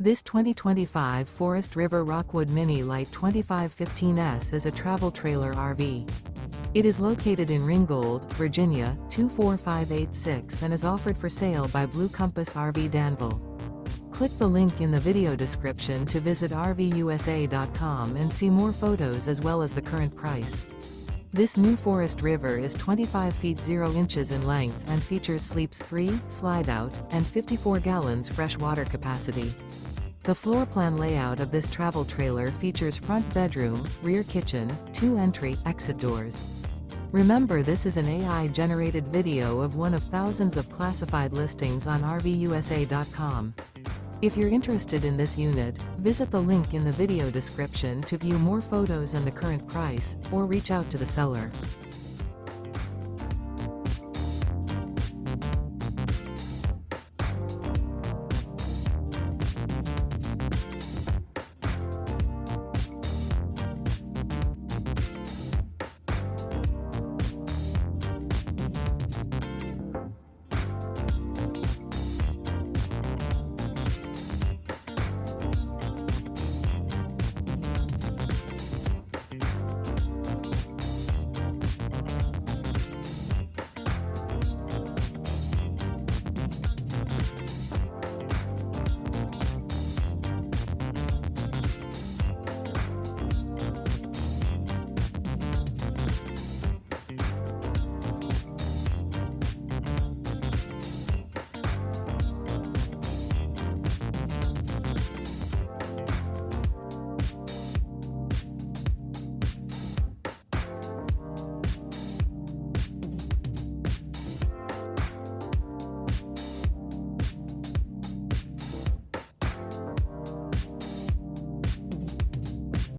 This 2025 Forest River Rockwood Mini Lite 2515S is a travel trailer RV. It is located in Ringgold, Virginia, 24586 and is offered for sale by Blue Compass RV Danville. Click the link in the video description to visit RVUSA.com and see more photos as well as the current price. This new Forest River is 25 feet 0 inches in length and features sleeps 3, Slideout, and 54 gallons fresh water capacity. The floor plan layout of this travel trailer features front bedroom, rear kitchen, 2 entry/exit doors. Remember, this is an AI-generated video of one of thousands of classified listings on RVUSA.com. If you're interested in this unit, visit the link in the video description to view more photos and the current price, or reach out to the seller.